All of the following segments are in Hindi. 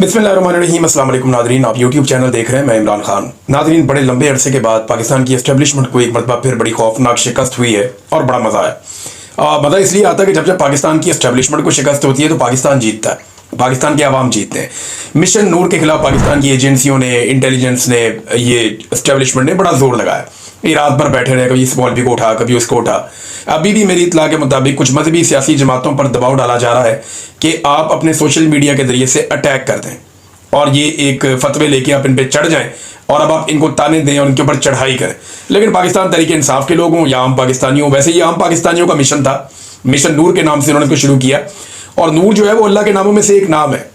बिस्मिल्लाहिर्रहमानिर्रहीम। अस्सलाम वालेकुम नादरीन, आप यूट्यूब चैनल देख रहे हैं, मैं इमरान खान। नादरीन, बड़े लंबे अरसे के बाद पाकिस्तान की एस्टेब्लिशमेंट को एक मरतबा फिर बड़ी खौफनाक शिकस्त हुई है और बड़ा मज़ा आया। मज़ा इसलिए आता है कि जब जब पाकिस्तान की एस्टेब्लिशमेंट को शिकस्त होती है तो पाकिस्तान जीतता है, पाकिस्तान के अवाम जीतते हैं। मिशन नूर के खिलाफ पाकिस्तान की एजेंसियों ने, इंटेलिजेंस ने, ये एस्टेब्लिशमेंट ने बड़ा जोर लगाया। ये रात भर बैठे रहे, कभी इस मौलवी को उठा, कभी उसको उठा। अभी भी मेरी इत्तला के मुताबिक कुछ मजहबी सियासी जमातों पर दबाव डाला जा रहा है कि आप अपने सोशल मीडिया के जरिए से अटैक कर दें और ये एक फतवे लेके आप इन पे चढ़ जाएं और अब आप इनको ताने दें और इनके ऊपर चढ़ाई करें। लेकिन पाकिस्तान तरीके इंसाफ के लोग हों या आम पाकिस्तानी हों, वैसे ये आम पाकिस्तानियों का मिशन था। मिशन नूर के नाम से उन्होंने इसको शुरू किया और नूर जो है वो अल्लाह के नामों में से एक नाम है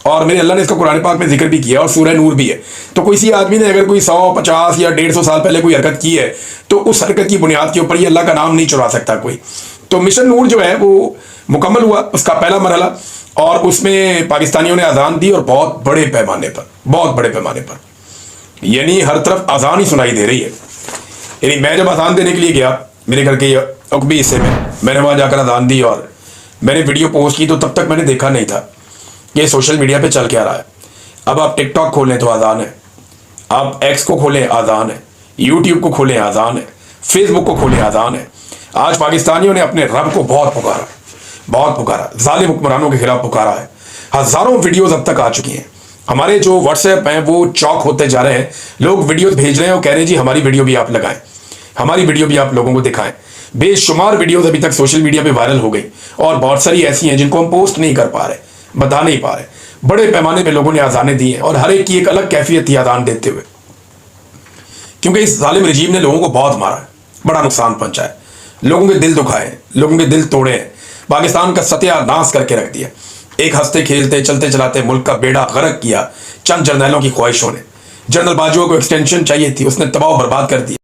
और मेरे अल्लाह ने इसका कुरान पाक में जिक्र भी किया और सूरह नूर भी है। तो किसी आदमी ने अगर कोई 100, 50 या 150 साल पहले कोई हरकत की है तो उस हरकत की बुनियाद के ऊपर ये अल्लाह का नाम नहीं चुरा सकता कोई। तो मिशन नूर जो है वो मुकम्मल हुआ, उसका पहला मरहला, और उसमें पाकिस्तानियों ने अजान दी और बहुत बड़े पैमाने पर, यानी हर तरफ अजान ही सुनाई दे रही है। यानी मैं जब अजान देने के लिए गया मेरे घर के अकबी हिस्से में, मैंने वहाँ जाकर अजान दी और मैंने वीडियो पोस्ट की, तो तब तक मैंने देखा नहीं था कि सोशल मीडिया पे चल क्या रहा है। अब आप टिकटॉक खोलें तो आज़ान है, आप एक्स को खोलें आज़ान है, यूट्यूब को खोलें आज़ान है, फेसबुक को खोलें आज़ान है। आज पाकिस्तानियों ने अपने रब को बहुत पुकारा, जालिम हुक्मरानों के खिलाफ पुकारा है। हज़ारों वीडियोज़ अब तक आ चुकी हैं। हमारे जो व्हाट्सएप हैं वो चौक होते जा रहे हैं, लोग वीडियोज़ भेज रहे हैं और कह रहे हैं जी हमारी वीडियो भी आप लगाएं, हमारी वीडियो भी आप लोगों को दिखाएं। बेशुमार वीडियोज़ अभी तक सोशल मीडिया पे वायरल हो गई और बहुत सारी ऐसी हैं जिनको हम पोस्ट नहीं कर पा रहे, बता नहीं पा रहे। बड़े पैमाने पे लोगों ने अजानें दी हैं और हर एक की एक अलग कैफियत थी अजान देते हुए, क्योंकि इस जालिम रजीम ने लोगों को बहुत मारा है, बड़ा नुकसान पहुंचाया है, लोगों के दिल दुखाए, लोगों के दिल तोड़े हैं, पाकिस्तान का सत्यानाश करके रख दिया। एक हंसते खेलते चलते चलाते मुल्क का बेड़ा गर्क किया चंद जर्नैलों की ख्वाहिशों ने। जनरल बाजुओं को एक्सटेंशन चाहिए थी, उसने तबाह बर्बाद कर दिया।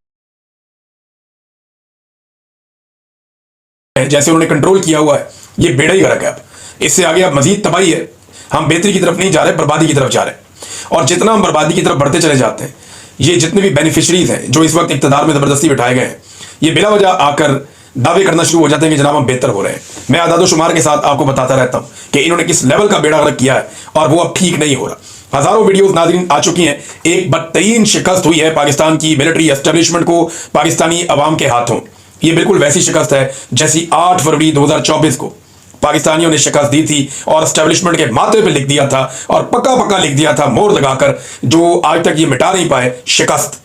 जैसे उन्होंने कंट्रोल किया हुआ है, ये बेड़ा ही गर्क है। अब इससे आगे अब मजीद तबाही है। हम बेहतरी की तरफ नहीं जा रहे, बर्बादी की तरफ जा रहे हैं। और जितना हम बर्बादी की तरफ बढ़ते चले जाते हैं, ये जितने भी बेनिफिशरीज हैं जो इस वक्त इक़्तिदार में ज़बरदस्ती बिठाए गए हैं, ये बिला वजह आकर दावे करना शुरू हो जाते हैं कि जनाब हम बेहतर हो रहे हैं। मैं आदादो शुमार के साथ आपको बताता रहता हूँ कि इन्होंने किस लेवल का बेड़ा गर्क किया है और वो अब ठीक नहीं हो रहा। हज़ारों वीडियोस नाज़रीन आ चुकी हैं। एक बदतरीन शिकस्त हुई है पाकिस्तान की मिलिट्री एस्टेब्लिशमेंट को पाकिस्तानी अवाम के हाथों। ये बिल्कुल वैसी शिकस्त है जैसी 8 फरवरी 2024 को पाकिस्तानियों ने शिकस्त दी थी और एस्टेब्लिशमेंट के माथे पे लिख दिया था और पक्का लिख दिया था मोहर लगाकर, जो आज तक ये मिटा नहीं पाए। शिकस्त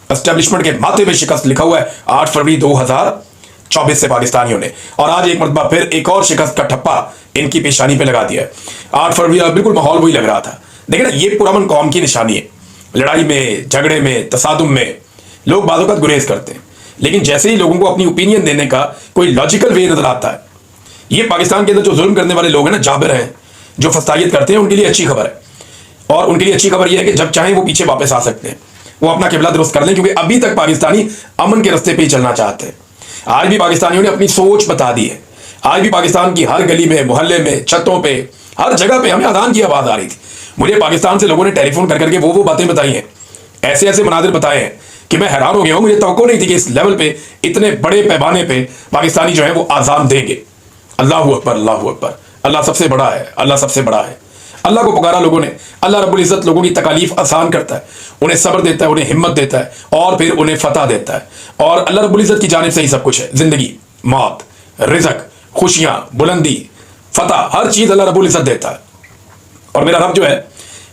एस्टेब्लिशमेंट के माथे पे शिकस्त लिखा हुआ है 8 फरवरी 2024 से पाकिस्तानियों ने, और आज एक मरतबा फिर एक और शिकस्त का ठप्पा इनकी पेशानी पे लगा दिया है। 8 फरवरी बिल्कुल माहौल वही लग रहा था। देखिए ना, ये पुरअमन कौम की निशानी है। लड़ाई में, झगड़े में, तसादुम में लोग बाज़ गुरेज करते हैं, लेकिन जैसे ही लोगों को अपनी ओपिनियन देने का कोई लॉजिकल वे नजर आता है, ये पाकिस्तान के अंदर जो जुल्म करने वाले लोग हैं ना, जाबिर हैं, जो फस्तायत करते हैं, उनके लिए अच्छी खबर है। और उनके लिए अच्छी खबर यह है कि जब चाहें वो पीछे वापस आ सकते हैं, वो अपना किबला दुरुस्त कर लें, क्योंकि अभी तक पाकिस्तानी अमन के रास्ते पे ही चलना चाहते हैं। आज भी पाकिस्तानियों ने अपनी सोच बता दी है। आज भी पाकिस्तान की हर गली में, मोहल्ले में, छतों पे, हर जगह पे हमें अजान की आवाज़ आ रही थी। मुझे पाकिस्तान से लोगों ने टेलीफोन कर करके वो बातें बताई हैं, ऐसे ऐसे मनाजिर बताए हैं कि मैं हैरान हो गया हूँ। मुझे तवक्को नहीं थी कि इस लेवल पे, इतने बड़े पैमाने पे पाकिस्तानी जो है वो आज़ान देंगे। अल्लाहू अकबर, अल्लाहू अकबर। अल्लाह सबसे बड़ा है, अल्लाह सबसे बड़ा है। अल्लाह को पुकारा लोगों ने। अल्लाह रब्बुल इज़्ज़त लोगों की तकालीफ आसान करता है, उन्हें सब्र देता है, उन्हें हिम्मत देता है और फिर उन्हें फतह देता है। और अल्लाह रब्बुल इज़्ज़त की जानिब से ही सब कुछ है। ज़िंदगी, मौत, रिज़्क़, खुशियाँ, बुलंदी, फतह, हर चीज़ अल्लाह रब्बुल इज़्ज़त देता है। और मेरा रब जो है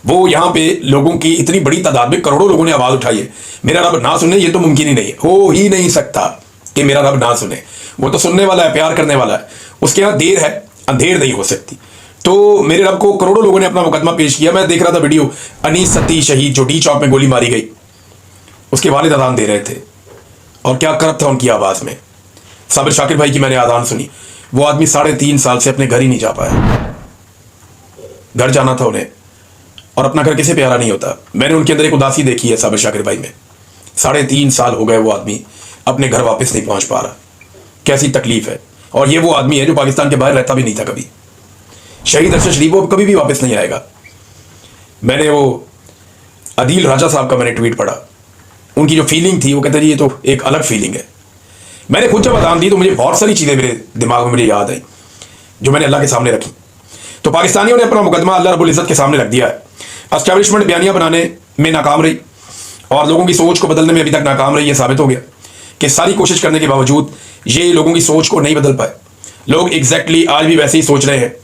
वो यहाँ पे लोगों की इतनी बड़ी तादाद में करोड़ों लोगों ने आवाज़ उठाई है। मेरा रब ना सुने ये तो मुमकिन ही नहीं है, हो ही नहीं सकता कि मेरा रब ना सुने। वो तो सुनने वाला है, प्यार करने वाला है, उसके यहाँ देर है, अंधेर नहीं हो सकती। तो मेरे रब को करोड़ों लोगों ने अपना मुकदमा पेश किया। मैं देख रहा था वीडियो, अनीस सती शहीद जो डी चौक में गोली मारी गई, उसके वालिद अजान दे रहे थे और क्या करब था उनकी आवाज़ में। साबिर शाकिर भाई की मैंने अजान सुनी, वो आदमी 3.5 साल से अपने घर ही नहीं जा पाया। घर जाना था उन्हें, और अपना घर किसे प्यारा नहीं होता। मैंने उनके अंदर एक उदासी देखी है साबिर शाकिर भाई में। 3.5 साल हो गए वो आदमी अपने घर वापस नहीं पहुंच पा रहा। कैसी तकलीफ है। और ये वो आदमी है जो पाकिस्तान के बाहर रहता भी नहीं था कभी। शहीद अरशद शरीफ वो कभी भी वापस नहीं आएगा। मैंने वो अदील राजा साहब का मैंने ट्वीट पढ़ा, उनकी जो फीलिंग थी, वो कहते हैं ये तो एक अलग फीलिंग है। मैंने खुद जब अजान दी तो मुझे बहुत सारी चीज़ें मेरे दिमाग में मुझे याद आई जो मैंने अल्लाह के सामने रखी। तो पाकिस्तानियों ने अपना मुकदमा अल्लाह रब्बुल इज़्ज़त के सामने रख दिया है। एस्टैब्लिशमेंट बयानियां बनाने में नाकाम रही और लोगों की सोच को बदलने में अभी तक नाकाम रही। ये साबित हो गया कि सारी कोशिश करने के बावजूद ये लोगों की सोच को नहीं बदल पाए। लोग एग्जैक्टली आज भी वैसे ही सोच रहे हैं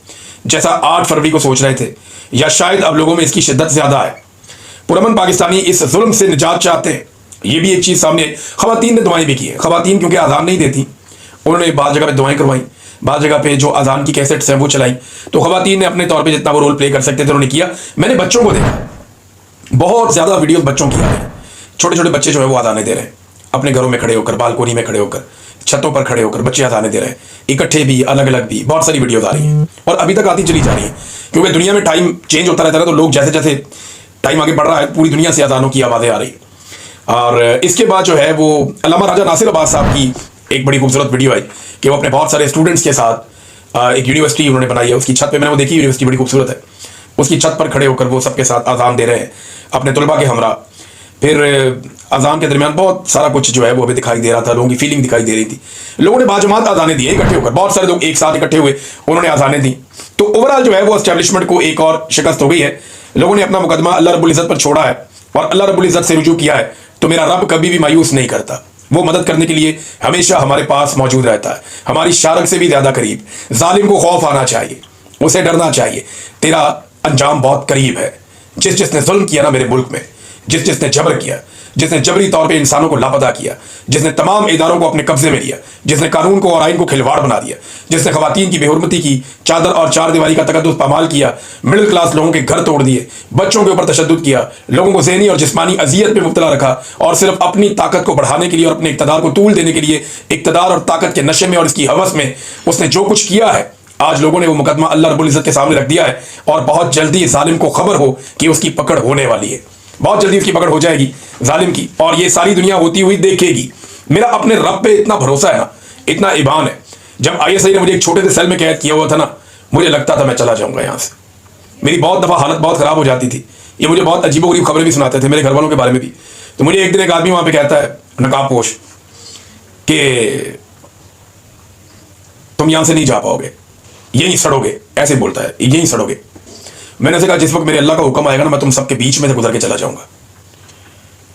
जैसा 8 फरवरी को सोच रहे थे, या शायद अब लोगों में इसकी शिद्दत ज़्यादा है। पुरअमन पाकिस्तानी इस जुल्म से निजात चाहते हैं। ये भी एक चीज़ सामने, ख़वातीन ने दुआएं भी की हैं। ख़वातीन क्योंकि अज़ान नहीं देती, उन्होंने बाद जगह पे दुआएं करवाई, बाद जगह पे जो अज़ान की कैसेट्स हैं वो चलाई। तो ख़वातीन ने अपने तौर पे जितना वो रोल प्ले कर सकते थे उन्होंने किया। मैंने बच्चों को देखा, बहुत ज़्यादा वीडियोस बच्चों की आ रही हैं। छोटे छोटे बच्चे जो है वो अज़ानें दे रहे हैं, अपने घरों में खड़े होकर, बालकोनी में खड़े होकर, छतों पर खड़े होकर बच्चे अज़ानें दे रहे हैं, इकट्ठे भी, अलग अलग भी। बहुत सारी वीडियोस आ रही हैं और अभी तक आती चली जा रही है, क्योंकि दुनिया में टाइम चेंज होता रहता है। तो लोग जैसे जैसे टाइम आगे बढ़ रहा है, पूरी दुनिया से अज़ानों की आवाज़ें आ रही हैं। और इसके बाद जो है वो अल्लामा राजा नासिर अब्बास साहब की एक बड़ी खूबसूरत वीडियो आई कि वो अपने बहुत सारे स्टूडेंट्स के साथ एक यूनिवर्सिटी उन्होंने बनाई है। उसकी छत पे मैंने वो देखी, यूनिवर्सिटी बड़ी खूबसूरत है। उसकी छत पर खड़े होकर वो सबके साथ अज़ान दे रहे हैं अपने तलबा के हमरा। फिर अज़ान के दरमियान बहुत सारा कुछ जो है वो भी दिखाई दे रहा था, लोगों की फीलिंग दिखाई दे रही थी। लोगों ने बाजमात अज़ानें दी इकट्ठे होकर, बहुत सारे लोग एक साथ इकट्ठे हुए, उन्होंने अज़ानें दी। तो ओवरऑल जो है वो एस्टैब्लिशमेंट को एक और शिकस्त हो गई है। लोगों ने अपना मुकदमा अल्लाह रब्बुल इज़्ज़त पर छोड़ा है और अल्लाह रब्बुल इज़्ज़त से रुजू किया है। तो मेरा रब कभी भी मायूस नहीं करता, वो मदद करने के लिए हमेशा हमारे पास मौजूद रहता है, हमारी शारक से भी ज़्यादा करीब। जालिम को खौफ आना चाहिए, उसे डरना चाहिए, तेरा अंजाम बहुत करीब है। जिसने जुल्म किया ना मेरे मुल्क में, जिसने जबर किया, जिसने जबरी तौर पे इंसानों को लापता किया, जिसने तमाम इदारों को अपने कब्जे में लिया, जिसने कानून को और आइन को खिलवाड़ बना दिया, जिसने खवातीन की बेहुरमती की, चादर और चार दीवारी का तकद्दुस पामाल किया, मिडिल क्लास लोगों के घर तोड़ दिए, बच्चों के ऊपर तशद्दुद किया, लोगों को ज़हनी और जिस्मानी अजियत में मुब्तला रखा, और सिर्फ अपनी ताकत को बढ़ाने के लिए और अपने इक़्तिदार को तूल देने के लिए, इक़्तिदार और ताकत के नशे में और इसकी हवस में उसने जो कुछ किया है, आज लोगों ने वो मुकदमा अल्लाह रब्बुल इज़्ज़त के सामने रख दिया है। और बहुत जल्दी जालिम को खबर हो कि उसकी पकड़ होने वाली है, बहुत जल्दी उसकी पकड़ हो जाएगी जालिम की, और ये सारी दुनिया होती हुई देखेगी। मेरा अपने रब पे इतना भरोसा है ना, इतना ईमान है। जब ISI ने मुझे एक छोटे से सेल में कैद किया हुआ था ना, मुझे लगता था मैं चला जाऊंगा यहाँ से। मेरी बहुत दफ़ा हालत बहुत ख़राब हो जाती थी। ये मुझे बहुत अजीबोगरीब खबरें भी सुनाते थे मेरे घर वालों के बारे में भी। तो मुझे एक दिन एक आदमी वहाँ पे कहता है, नकाबपोश, कि तुम यहाँ से नहीं जा पाओगे, यहीं सड़ोगे, ऐसे बोलता है, यहीं सड़ोगे। मैंने उसे कहा जिस वक्त मेरे अल्लाह का हुक्म आएगा ना, मैं तुम सबके बीच में से गुजर के चला जाऊंगा।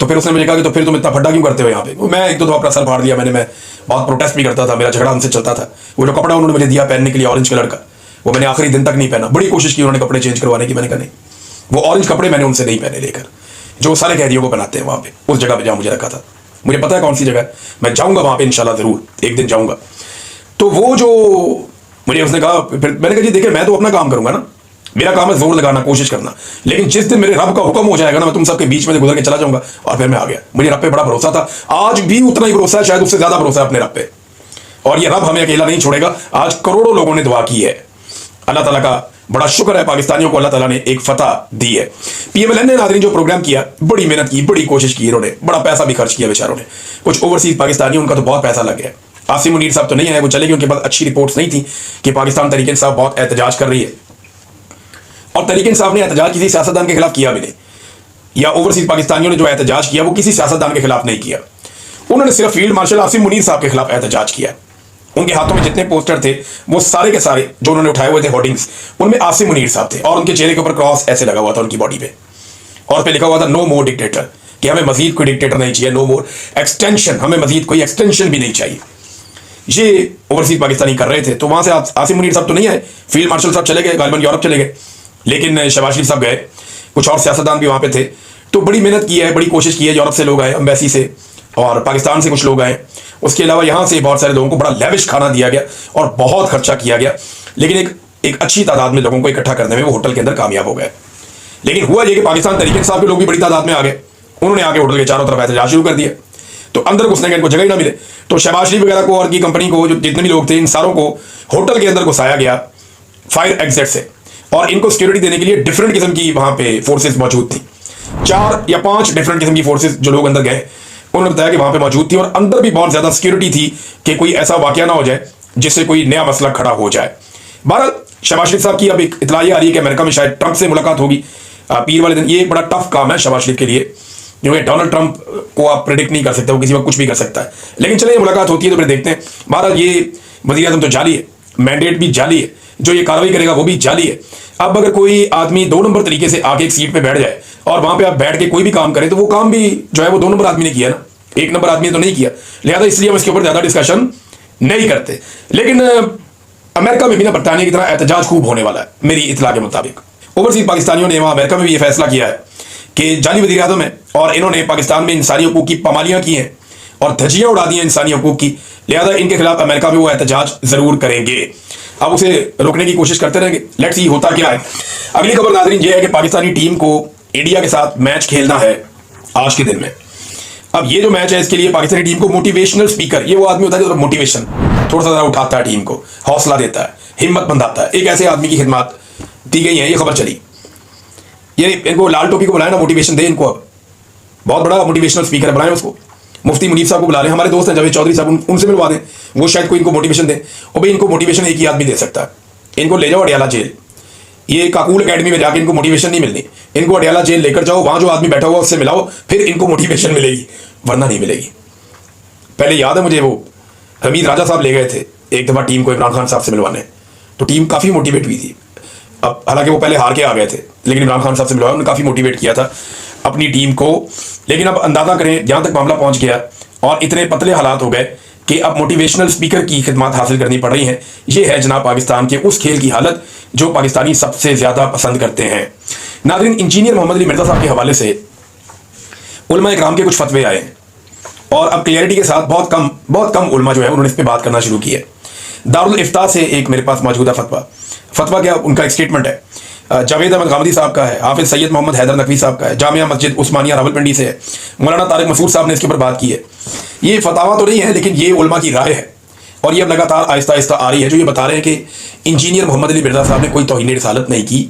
तो फिर उसने मुझे कहा कि तो फिर तुम इतना फड्डा क्यों करते हो यहाँ पे? मैं एक दो दफा अपना सर फाड़ दिया मैंने, मैं बहुत प्रोटेस्ट भी करता था, मेरा झगड़ा उनसे चलता था। वो जो कपड़ा उन्होंने मुझे दिया पहनने के लिए ऑरेंज कलर का, वो मैंने आखिरी दिन तक नहीं पहना। बड़ी कोशिश की उन्होंने कपड़े चेंज करवाने की, मैंने कहा नहीं, वो ऑरेंज कपड़े मैंने उनसे नहीं पहने लेकर, जो सारे कैदियों को पहनाते हैं वहाँ पे, उस जगह पर जहाँ मुझे रखा था। मुझे पता है कौन सी जगह है, मैं जाऊँगा वहाँ पर इंशाल्लाह ज़रूर, एक दिन जाऊँगा। तो वो जो मुझे उसने कहा, फिर मैंने कहा जी देखिए मैं तो अपना काम करूँगा ना, मेरा काम है जोर लगाना, कोशिश करना, लेकिन जिस दिन मेरे रब का हुक्म हो जाएगा ना, मैं तुम सबके बीच में से गुजर के चला जाऊंगा। और फिर मैं आ गया। मुझे रब पे बड़ा भरोसा था, आज भी उतना ही भरोसा है, शायद उससे ज्यादा भरोसा है अपने रब पे। और ये रब हमें अकेला नहीं छोड़ेगा। आज करोड़ों लोगों ने दुआ की है, अल्लाह ताला का बड़ा शुक्र है, पाकिस्तानियों को अल्लाह ताला ने एक फतह दी है। PMLN ने नाज़रीन जो प्रोग्राम किया, बड़ी मेहनत की, बड़ी कोशिश की, इन्होंने बड़ा पैसा भी खर्च किया बेचारों ने। कुछ ओवरसीज पाकिस्तानी, उनका तो बहुत पैसा लग गया। आसिम मुनीर साहब तो नहीं आए, वो चले गए, उनके पास अच्छी रिपोर्ट्स नहीं थी कि पाकिस्तान तहरीक इंसाफ बहुत एहतजाज कर रही है। और तहरीक इंसाफ ने एहतजाज किसी सियासतदान के खिलाफ किया भी नहीं, या ओवरसीज पाकिस्तानियों ने जो एहतजाज किया वो किसी सियासतदान के खिलाफ नहीं किया। उन्होंने सिर्फ फील्ड मार्शल आसिम मुनीर साहब के खिलाफ एहतजाज किया। उनके हाथों में जितने पोस्टर थे वो सारे के सारे जो उन्होंने उठाए हुए थे होर्डिंग्स, उनमें आसिम मुनीर साहब थे, और उनके चेहरे के ऊपर क्रॉस ऐसे लगा हुआ था उनकी बॉडी पे, और पे लिखा हुआ था नो मोर डिक्टेटर, कि हमें मजीद कोई डिक्टेटर नहीं चाहिए, नो मोर एक्सटेंशन, हमें मजीद कोई एक्सटेंशन भी नहीं चाहिए। ये ओवरसीज पाकिस्तानी कर रहे थे। तो वहाँ से आसिम मुनीर साहब तो नहीं आए, फील्ड मार्शल साहब चले गए, गालिबन यूरोप चले गए, लेकिन शहबाज शरीफ साहब गए, कुछ और सियासतदान भी वहाँ पे थे। तो बड़ी मेहनत की है, बड़ी कोशिश की है। यूरोप से लोग आए, अम्बेसी से, और पाकिस्तान से कुछ लोग आए। उसके अलावा यहाँ से बहुत सारे लोगों को बड़ा लेविश खाना दिया गया और बहुत खर्चा किया गया, लेकिन एक अच्छी तादाद में लोगों को इकट्ठा करने में वो होटल के अंदर कामयाब हो गए। लेकिन हुआ ये कि पाकिस्तान तहरीक इंसाफ के लोग भी बड़ी तादाद में आ गए, उन्होंने आके होटल के चारों तरफ एहतजाज शुरू कर दिया। तो अंदर घुसने के इनको जगह ही ना मिले, तो शहबाज शरीफ वगैरह को और की कंपनी को, जो जितने भी लोग थे, इन सारों को होटल के अंदर घुसाया गया फायर एग्जिट से, और इनको सिक्योरिटी देने के लिए डिफरेंट किस्म की वहाँ पे फोर्सेज मौजूद थी। 4 या 5 डिफरेंट किस्म की फोर्सेज जो लोग अंदर गए, उन्होंने बताया कि वहाँ पे मौजूद थी, और अंदर भी बहुत ज़्यादा सिक्योरिटी थी कि कोई ऐसा वाकया ना हो जाए जिससे कोई नया मसला खड़ा हो जाए। बहरहाल शहबाज शरीफ साहब की अब एक इतला आ रही है कि अमेरिका में शायद ट्रंप से मुलाकात होगी पीर वाले दिन। ये एक बड़ा टफ काम है शहबाज शरीफ के लिए, क्योंकि डोनाल्ड ट्रंप को आप प्रेडिक्ट नहीं कर सकते, वो किसी वक्त कुछ भी कर सकता है। लेकिन चले, ये मुलाकात होती है तो फिर देखते हैं। बहरहाल ये वज़ीर-ए-आज़म तो जाली है, मैंडेट भी जाली है, जो ये कार्रवाई करेगा वो भी जाली है। अब अगर कोई आदमी 2 नंबर तरीके से आके एक सीट पे बैठ जाए और वहां पे आप बैठ के कोई भी काम करें, तो वो काम भी जो है वो 2 नंबर आदमी ने किया ना, 1 नंबर आदमी ने तो नहीं किया। लिहाजा इसलिए हम इसके ऊपर ज्यादा डिस्कशन नहीं करते। लेकिन अमेरिका में भी ना बरतानिया की तरह एहतजाज खूब होने वाला है मेरी इतला के मुताबिक। ओवरसीज पाकिस्तानियों ने वहां अमेरिका में भी ये फैसला किया है कि जाली वज़ीर आज़म है और इन्होंने पाकिस्तान में इंसानी हकूक़ की पामालियां की हैं और धज्जियां उड़ा दी हैं इंसानी हकूक़ की। लिहाजा इनके खिलाफ अमेरिका में वो एहतजाज जरूर करेंगे। अब उसे रोकने की कोशिश करते रहेंगे। लेट्स सी होता क्या है। अगली खबर नाज़रीन ये है कि पाकिस्तानी टीम को इंडिया के साथ मैच खेलना है आज के दिन में। अब ये जो मैच है इसके लिए पाकिस्तानी टीम को मोटिवेशनल स्पीकर, ये वो आदमी होता है जो मोटिवेशन थोड़ा सा उठाता है, टीम को हौसला देता है, हिम्मत बंधाता है, एक ऐसे आदमी की खिदमत दी गई है। ये खबर चली, ये इनको लाल टोपी को बुलाए ना, मोटिवेशन दे इनको। अब बहुत बड़ा मोटिवेशनल स्पीकर बनाए उसको। मुफ्ती मुनीफ साहब को बुला रहे हैं, हमारे दोस्त हैं जावेद चौधरी साहब, उनसे मिलवा दें, वो शायद कोई इनको मोटिवेशन दे। और भाई इनको मोटिवेशन एक ही आदमी दे सकता है। इनको ले जाओ अडियाला जेल, ये काकूल अकेडमी में जाके इनको मोटिवेशन नहीं मिलनी। इनको अडियाला जेल लेकर जाओ, वहां जो आदमी बैठा हुआ उससे मिलाओ, फिर इनको मोटिवेशन मिलेगी, वरना नहीं मिलेगी। पहले याद है मुझे वो हमीद राजा साहब ले गए थे एक दफा टीम को इमरान खान साहब से मिलवाने, तो टीम काफी मोटिवेट हुई थी। अब हालांकि वो पहले हार के आ गए थे, लेकिन इमरान खान साहब से मिलवाया, उन्होंने काफी मोटिवेट किया था अपनी टीम को। लेकिन अब अंदाजा करें जहां तक मामला पहुंच गया और इतने पतले हालात हो गए कि अब मोटिवेशनल स्पीकर की खिदमत हासिल करनी पड़ रही है। ये है जनाब पाकिस्तान के उस खेल की हालत जो पाकिस्तानी सबसे ज्यादा पसंद करते हैं। नाज़रीन, इंजीनियर मोहम्मद अली मिर्जा साहब के हवाले से उलमा इकराम के कुछ फतवे आए हैं और अब क्लियरिटी के साथ बहुत कम उलमा जो है उन्होंने इस पर बात करना शुरू की है। दारुल इफ्ता से एक मेरे पास मौजूदा फतवा क्या, उनका एक स्टेटमेंट है, जावेद अहमद गामदी साहब का है, हाफिज सैयद मोहम्मद हैदर नकवी साहब का है, जामिया मस्जिद उस्मानिया रावलपिंडी से है, मौलाना तारिक मसूद साहब ने इसके ऊपर बात की है। ये फतावा तो नहीं है, लेकिन ये उलमा की राय है और ये अब लगातार आहिस्ता आहिस्ता आ रही है, जो ये बता रहे हैं कि इंजीनियर मोहम्मद अली मिर्जा साहब ने कोई तौहीन रिसालत नहीं की,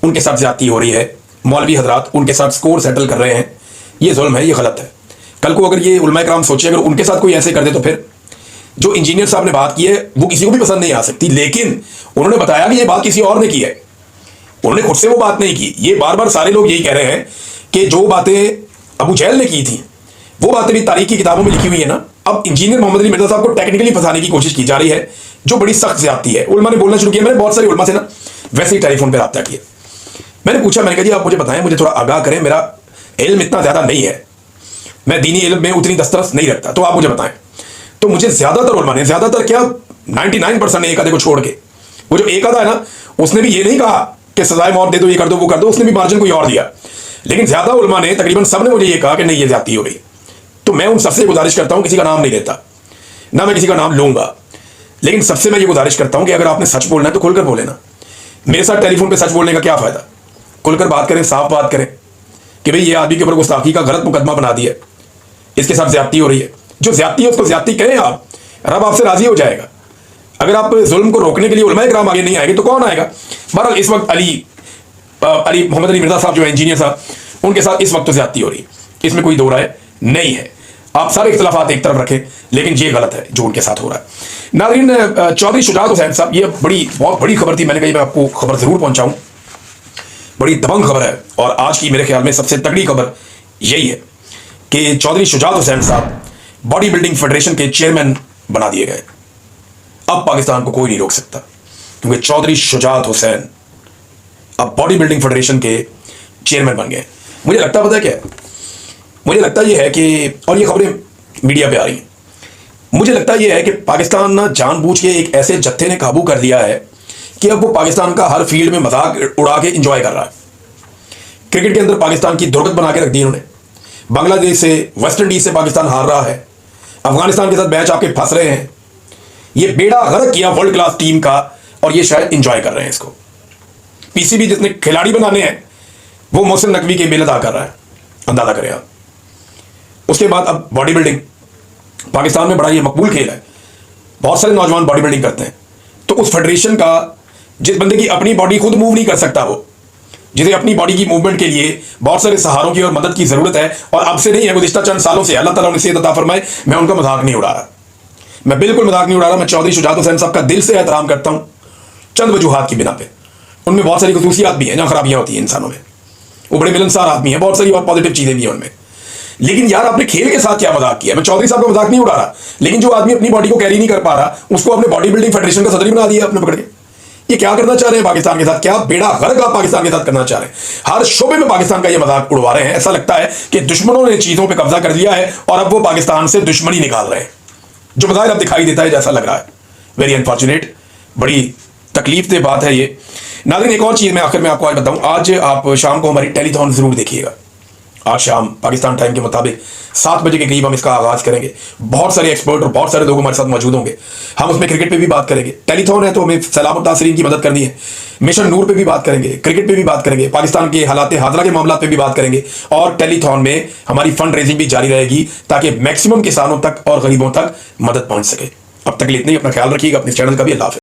उनके साथ ज्यादती हो रही है, मौलवी हजरात उनके साथ स्कोर सेटल कर रहे हैं, ये जुल्म है, ये गलत है। कल को अगर ये उलमा इकराम सोचे अगर उनके साथ कोई ऐसे कर दे तो फिर जो इंजीनियर साहब ने बात की है वो किसी को भी पसंद नहीं आ सकती। लेकिन उन्होंने बताया कि ये बात किसी और ने की है, उन्होंने खुद से वो बात नहीं की। ये बार बार सारे लोग यही कह रहे हैं कि जो बातें अबू जहल ने की थी वो बातें भी तारीख की किताबों में लिखी हुई है ना। अब इंजीनियर मोहम्मद अली मिर्जा साहब को टेक्निकली फंसाने की कोशिश की जा रही है, जो बड़ी सख्त ज्यादती है। उलमा ने बोलना शुरू किया, मैंने बहुत सारे उलमा से ना वैसे ही टेलीफोन पर रब्ता किया। मैंने पूछा, मैंने कहा जी आप मुझे बताएं, मुझे थोड़ा आगाह करें, मेरा इल्म इतना ज्यादा नहीं है, मैं दीनी इल्म में उतनी दस्तरस नहीं रखता, तो आप मुझे बताएं। तो मुझे ज्यादातर उलमा ने, ज्यादातर क्या 99% ने, एक आधे को छोड़ के, वो जो एक आधा है ना उसने भी ये नहीं कहा कि सजाए मौत दे दो, ये कर दो, वो कर दो, उसने भी मार्जिन कोई और दिया। लेकिन ज्यादा उलमा ने, तकरीबन सब ने मुझे ये कहा कि नहीं ये ज्यादती हो गई। तो मैं उन सबसे गुजारिश करता हूं, किसी का नाम नहीं लेता ना, मैं किसी का नाम लूंगा, लेकिन सबसे मैं ये गुजारिश करता हूं कि अगर आपने सच बोलना है तो खुलकर बोले ना। मेरे साथ टेलीफोन पे सच बोलने का क्या फायदा, खुलकर बात करें, साफ बात करें कि भाई ये आदमी के ऊपर गुस्ताखी का गलत मुकदमा बना दिया, इसके साथ ज्यादती हो रही है। जो ज्यादती है उसको ज्यादती कहें आप, रब आपसे राजी हो जाएगा। अगर आप जुल्म को रोकने के लिए उलमा इकराम आगे नहीं आएंगे तो कौन आएगा। बहरहाल इस वक्त अली मोहम्मद अली मिर्जा साहब जो है इंजीनियर साहब, उनके साथ इस वक्त तो ज्यादती हो रही है, इसमें कोई दो राय नहीं है। आप सारे इख्तलाफात एक तरफ रखें, लेकिन ये गलत है जो उनके साथ हो रहा है। नाज़रीन, चौधरी शुजात हुसैन साहब, ये बहुत बड़ी खबर थी, मैंने कही मैं आपको खबर जरूर पहुंचाऊं, बड़ी दबंग खबर है और आज की मेरे ख्याल में सबसे तगड़ी खबर यही है कि चौधरी शुजात हुसैन साहब बॉडी बिल्डिंग फेडरेशन के चेयरमैन बना दिए गए। अब पाकिस्तान को कोई नहीं रोक सकता, क्योंकि चौधरी शुजात हुसैन अब बॉडी बिल्डिंग फेडरेशन के चेयरमैन बन गए। मुझे लगता पता है क्या, मुझे लगता यह है कि, और ये खबरें मीडिया पे आ रही हैं, मुझे लगता यह है कि पाकिस्तान ना जानबूझ के एक ऐसे जत्थे ने काबू कर लिया है कि अब वो पाकिस्तान का हर फील्ड में मजाक उड़ा के इंजॉय कर रहा है। क्रिकेट के अंदर पाकिस्तान की दुर्गत बना के रख दी इन्होंने। बांग्लादेश से, वेस्ट इंडीज से पाकिस्तान हार रहा है, अफगानिस्तान के साथ मैच आपके फंस रहे हैं। ये बेड़ा गर्क किया वर्ल्ड क्लास टीम का और ये शायद इंजॉय कर रहे हैं इसको। पीसीबी जितने खिलाड़ी बनाने हैं वो मोहसिन नकवी के बिल अदा कर रहा है, अंदाजा करें आप। उसके बाद अब बॉडी बिल्डिंग पाकिस्तान में बड़ा ये मकबूल खेल है, बहुत सारे नौजवान बॉडी बिल्डिंग करते हैं। तो उस फेडरेशन का, जिस बंदे की अपनी बॉडी खुद मूव नहीं कर सकता, वो जिसे अपनी बॉडी की मूवमेंट के लिए बहुत सारे सहारों की और मदद की जरूरत है, और अब से नहीं है, गुज़िश्ता चंद सालों से, अल्लाह ताला उन्हें सेहत अता फरमाए, मैं उनका मजाक नहीं उड़ा रहा, मैं बिल्कुल मजाक नहीं उड़ा रहा। मैं चौधरी शुजात हुसैन साहब का दिल से एहतराम करता हूं, चंद वजूहात की बिना पे। उनमें बहुत सारी खसूसियात भी हैं जहां खराबियां होती हैं इंसानों में, वो बड़े मिलनसार आदमी है, बहुत सारी और पॉजिटिव चीजें भी हैं उनमें। लेकिन यार आपने खेल के साथ क्या मजाक किया। मैं चौधरी साहब का मजाक नहीं उड़ा रहा, लेकिन जो आदमी अपनी बॉडी को कैरी नहीं कर पा रहा उसको अपने बॉडी बिल्डिंग फेडरेशन का सदर ही बना दिया आपने पकड़ के। ये क्या करना चाह रहे हैं पाकिस्तान के साथ, क्या बेड़ा गर्क आप पाकिस्तान के साथ करना चाह रहे हैं। हर शोबे में पाकिस्तान का ये मजाक उड़वा रहे हैं। ऐसा लगता है कि दुश्मनों ने चीजों पे कब्जा कर लिया है और अब वो पाकिस्तान से दुश्मनी निकाल रहे हैं, जो बज़ाहिर अब दिखाई देता है जैसा लग रहा है। वेरी अनफॉर्चुनेट, बड़ी तकलीफ दे बात है ये। नाज़रीन, एक और चीज़ मैं आखिर में आपको आज बताऊं, आज आप शाम को हमारी टेलीथॉन ज़रूर देखिएगा। आज शाम पाकिस्तान टाइम के मुताबिक 7 बजे के करीब हम इसका आगाज़ करेंगे। बहुत सारे एक्सपर्ट और बहुत सारे लोग हमारे साथ मौजूद होंगे। हम उसमें क्रिकेट पे भी बात करेंगे। टेलीथॉन है तो हमें सैलाब मुतासरीन की मदद करनी है। मिशन नूर पे भी बात करेंगे, क्रिकेट पे भी बात करेंगे, पाकिस्तान के हालात हादरा के मामला पे भी बात करेंगे और टेलीथॉन में हमारी फंड रेजिंग भी जारी रहेगी ताकि मैक्सिमम किसानों तक और गरीबों तक मदद पहुंच सके। अब तक के लिए इतना ही। अपना ख्याल रखिएगा, अपने चैनल का भी। अल्लाह हाफ़िज़।